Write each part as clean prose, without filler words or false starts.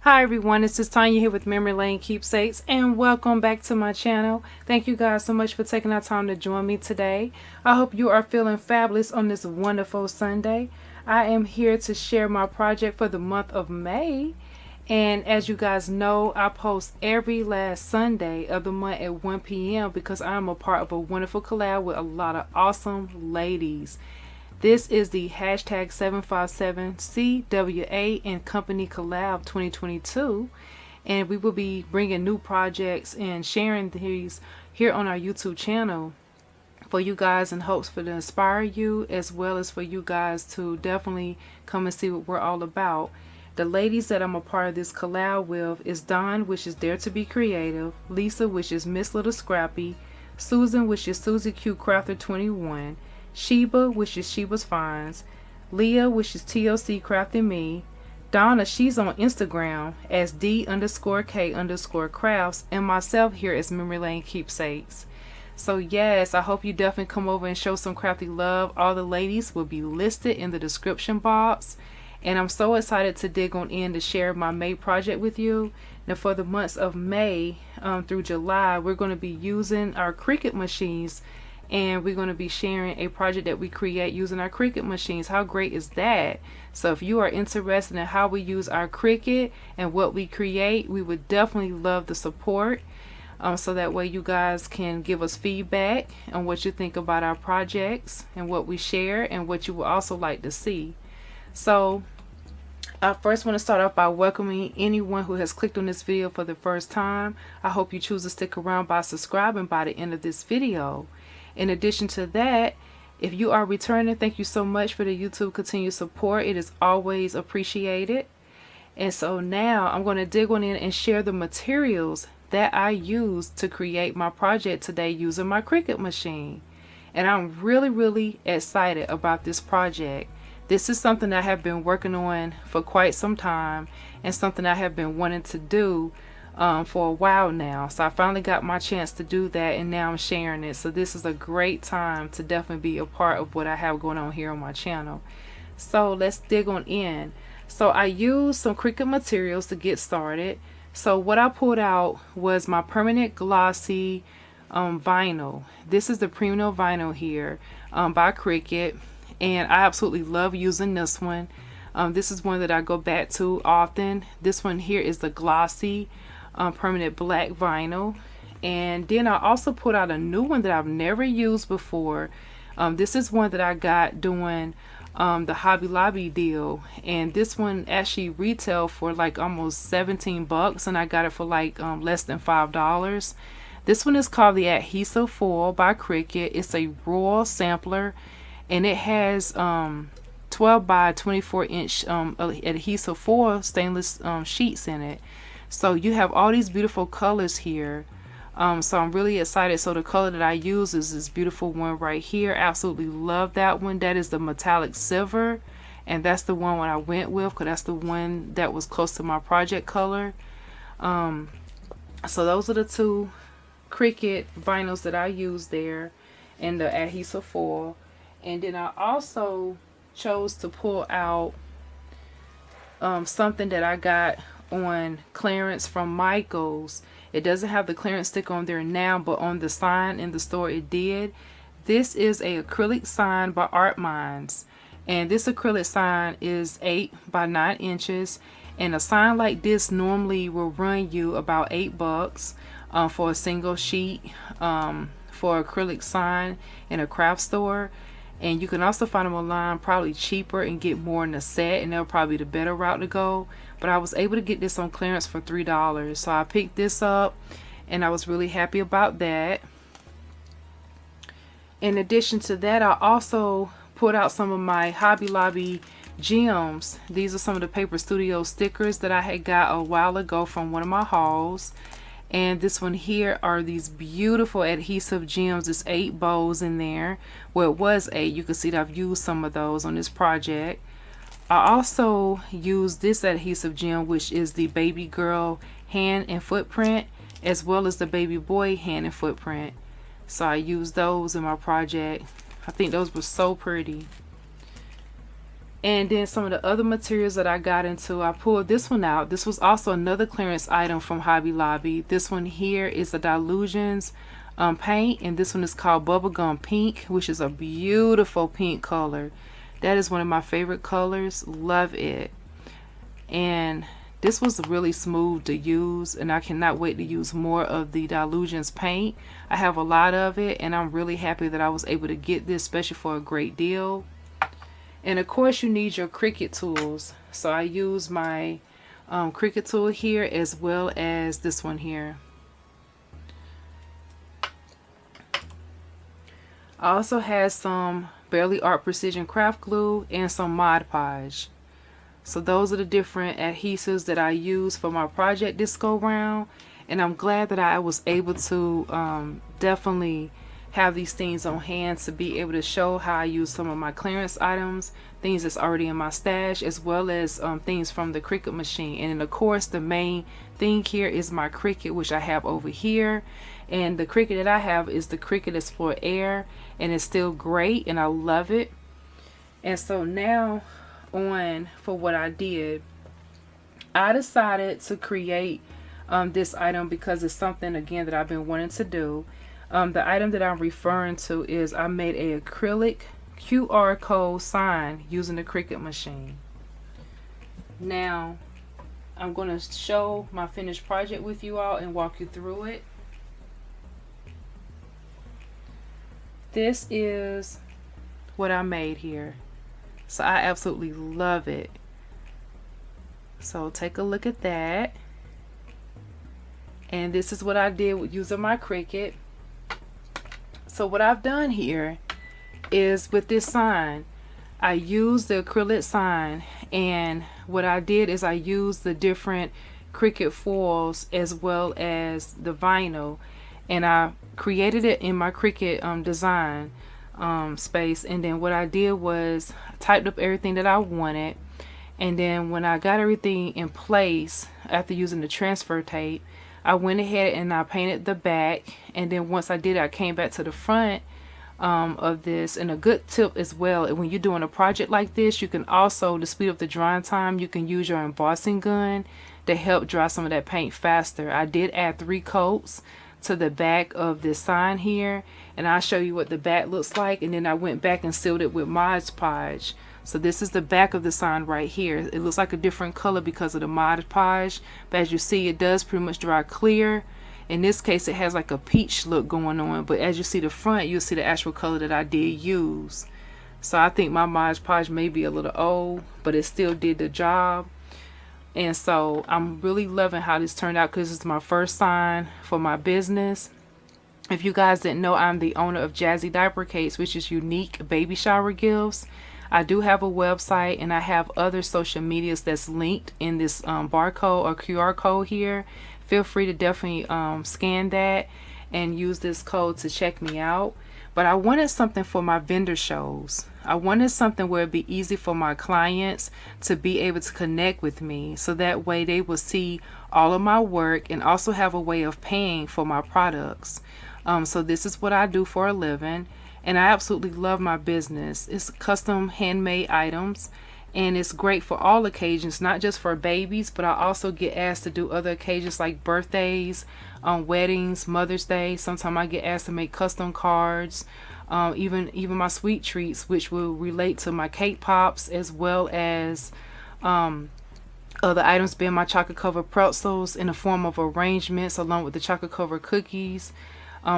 Hi everyone, this is Tanya here with Memory Lane Keepsakes, and welcome back to my channel. Thank you guys so much for taking our time to join me today. I hope you are feeling fabulous on this wonderful Sunday. I am here to share my project for the month of May, and as you guys know, I post every last Sunday of the month at 1 p.m. because I'm a part of a wonderful collab with a lot of awesome ladies. This is the hashtag 757 CWA and Company Collab 2022, and we will be bringing new projects and sharing these here on our YouTube channel for you guys in hopes for to inspire you, as well as for you guys to definitely come and see what we're all about. The ladies that I'm a part of this collab with is Dawn, which is Dare to Be Creative, Lisa, which is Miss Little Scrappy, Susan, which is Susie Q Crafter 21, Sheba, which is Sheba's Finds, Lia, which is TLC Crafty Me, Donna, she's on Instagram as D_K_crafts, and myself here as Memory Lane Keepsakes. So yes, I hope you definitely come over and show some crafty love. All the ladies will be listed in the description box, and I'm so excited to dig on in to share my May project with you. Now for the months of May through July, we're going to be using our Cricut machines, and we're going to be sharing a project that we create using our Cricut machines. How great is that? So if you are interested in how we use our Cricut and what we create, we would definitely love the support, so that way you guys can give us feedback on what you think about our projects and what we share and what you would also like to see. So I first want to start off by welcoming anyone who has clicked on this video for the first time. I hope you choose to stick around by subscribing by the end of this video. In addition to that, if you are returning, thank you so much for the YouTube continued support. It is always appreciated. And so now I'm going to dig on in and share the materials that I used to create my project today using my Cricut machine. And I'm really excited about this project. This is something I have been working on for quite some time, and something I have been wanting to do for a while now. So I finally got my chance to do that, and now I'm sharing it. So this is a great time to definitely be a part of what I have going on here on my channel. So let's dig on in. So I used some Cricut materials to get started. So what I pulled out was my permanent glossy vinyl. This is the Premium vinyl here by Cricut, and I absolutely love using this one. This is one that I go back to often. This one here is the glossy permanent black vinyl, and then I also put out a new one that I've never used before. This is one that I got doing the Hobby Lobby deal, and this one actually retailed for like almost 17 bucks, and I got it for like less than $5. This one is called the Adhesive Foil by Cricut. It's a raw sampler, and it has 12 by 24 inch adhesive foil stainless sheets in it. So you have all these beautiful colors here. So I'm really excited. So the color that I use is this beautiful one right here. Absolutely love that one. That is the metallic silver, and that's the one I went with because that's the one that was close to my project color. So those are the two Cricut vinyls that I used there, and the adhesive foil. And then I also chose to pull out something that I got on clearance from Michael's. It doesn't have the clearance sticker on there now, but on the sign in the store it did. This is a acrylic sign by Art Minds, and this acrylic sign is 8 by 9 inches, and a sign like this normally will run you about $8 for a single sheet for acrylic sign in a craft store. And you can also find them online probably cheaper and get more in a set, and that'll probably be the better route to go. But I was able to get this on clearance for $3, so I picked this up, and I was really happy about that. In addition to that, I also put out some of my Hobby Lobby gems. These are some of the Paper Studio stickers that I had got a while ago from one of my hauls. And this one here are these beautiful adhesive gems. There's 8 bows in there. Well, it was 8. You can see that I've used some of those on this project. I also used this adhesive gem, which is the baby girl hand and footprint, as well as the baby boy hand and footprint. So I used those in my project. I think those were so pretty. And then some of the other materials that I got into, I pulled this one out. This was also another clearance item from Hobby Lobby. This one here is the Dilutions paint, and this one is called Bubblegum Pink, which is a beautiful pink color. That is one of my favorite colors. Love it. And this was really smooth to use, and I cannot wait to use more of the Dilutions paint. I have a lot of it, and I'm really happy that I was able to get this, especially for a great deal. And of course you need your Cricut tools. So I use my Cricut tool here, as well as this one here. I also have some Barely Art Precision Craft Glue and some Mod Podge. So those are the different adhesives that I use for my project this go round. And I'm glad that I was able to definitely have these things on hand to be able to show how I use some of my clearance items, things that's already in my stash, as well as things from the Cricut machine. And then of course the main thing here is my Cricut, which I have over here. And the Cricut that I have is the Cricut Explore Air, and it's still great and I love it. And so now on for what I did, I decided to create this item because it's something again that I've been wanting to do. The item that I'm referring to is I made an acrylic QR code sign using the Cricut machine. Now I'm going to show my finished project with you all and walk you through it. This is what I made here. So I absolutely love it. So take a look at that. And this is what I did with using my Cricut. So what I've done here is with this sign, I used the acrylic sign, and what I did is I used the different Cricut foils as well as the vinyl, and I created it in my Cricut design space. And then what I did was I typed up everything that I wanted, and then when I got everything in place after using the transfer tape, I went ahead and I painted the back. And then once I did it, I came back to the front of this. And a good tip as well, when you're doing a project like this, you can also, to speed up the drying time, you can use your embossing gun to help dry some of that paint faster. I did add 3 coats to the back of this sign here, and I'll show you what the back looks like. And then I went back and sealed it with Mod Podge. So this is the back of the sign right here. It looks like a different color because of the Mod Podge, but as you see, it does pretty much dry clear. In this case, it has like a peach look going on, but as you see the front, you'll see the actual color that I did use. So I think my Mod Podge may be a little old, but it still did the job. And so I'm really loving how this turned out, because it's my first sign for my business. If you guys didn't know, I'm the owner of Jazzy Diaper Cakes, which is unique baby shower gifts. I do have a website, and I have other social medias that's linked in this barcode or QR code here. Feel free to definitely scan that and use this code to check me out. But I wanted something for my vendor shows. I wanted something where it'd be easy for my clients to be able to connect with me, so that way they will see all of my work and also have a way of paying for my products. So this is what I do for a living, and I absolutely love my business. It's custom handmade items, and it's great for all occasions, not just for babies, but I also get asked to do other occasions like birthdays, weddings, Mother's Day. Sometimes I get asked to make custom cards, even my sweet treats, which will relate to my cake pops, as well as other items being my chocolate covered pretzels in the form of arrangements, along with the chocolate covered cookies,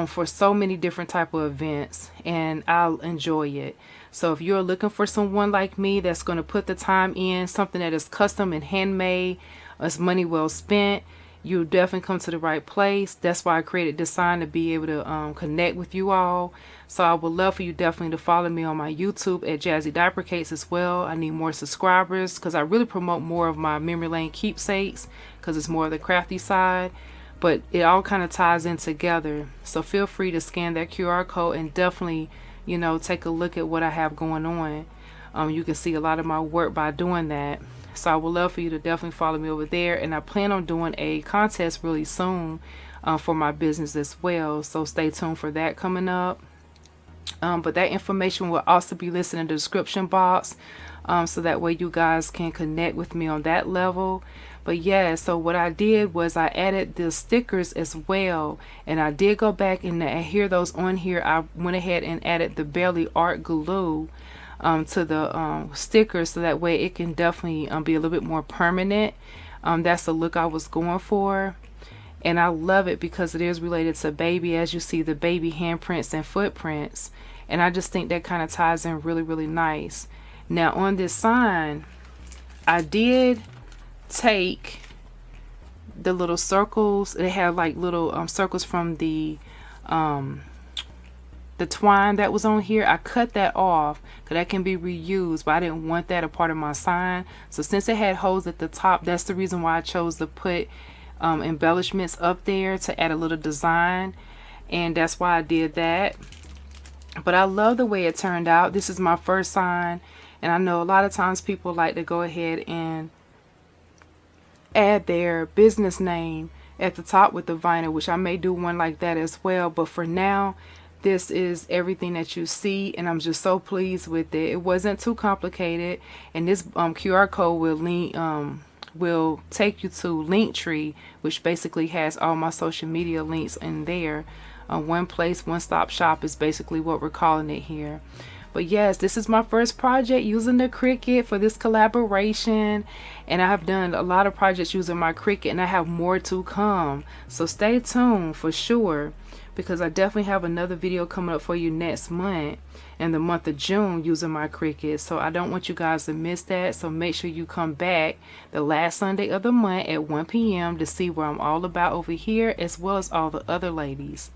for so many different type of events, and I'll enjoy it. So if you're looking for someone like me that's going to put the time in, something that is custom and handmade, it's money well spent, you definitely come to the right place. That's why I created this sign, to be able to connect with you all. So I would love for you definitely to follow me on my YouTube at Jazzy Diaper Cakes as well. I need more subscribers, because I really promote more of my memory lane keepsakes, because it's more of the crafty side. But it all kind of ties in together. So feel free to scan that QR code and definitely, you know, take a look at what I have going on. You can see a lot of my work by doing that. So I would love for you to definitely follow me over there. And I plan on doing a contest really soon for my business as well. So stay tuned for that coming up. But that information will also be listed in the description box, so that way you guys can connect with me on that level. But yeah, so what I did was I added the stickers as well, and I did go back and adhere those on here. I went ahead and added the Barely Art glue to the stickers, so that way it can definitely be a little bit more permanent. That's the look I was going for, and I love it because it is related to baby, as you see the baby handprints and footprints, and I just think that kind of ties in really, really nice. Now on this sign, I did take the little circles. They have like little circles from the twine that was on here. I cut that off because that can be reused, but I didn't want that a part of my sign. So since it had holes at the top, that's the reason why I chose to put embellishments up there to add a little design, and that's why I did that. But I love the way it turned out. This is my first sign, and I know a lot of times people like to go ahead and add their business name at the top with the vinyl, which I may do one like that as well. But for now, this is everything that you see, and I'm just so pleased with it. It wasn't too complicated, and this QR code will take you to Linktree, which basically has all my social media links in there. One place, one stop shop is basically what we're calling it here. But yes, this is my first project using the Cricut for this collaboration, and I have done a lot of projects using my Cricut, and I have more to come. So stay tuned for sure, because I definitely have another video coming up for you next month, in the month of June, using my Cricut. So I don't want you guys to miss that. So make sure you come back the last Sunday of the month at 1 p.m. to see what I'm all about over here, as well as all the other ladies.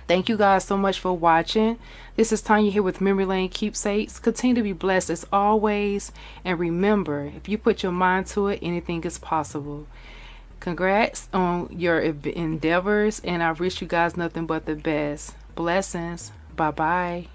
Thank you guys so much for watching. This is Tanya here with Memory Lane Keepsakes. Continue to be blessed as always. And remember, if you put your mind to it, anything is possible. Congrats on your endeavors, and I wish you guys nothing but the best. Blessings. Bye-bye.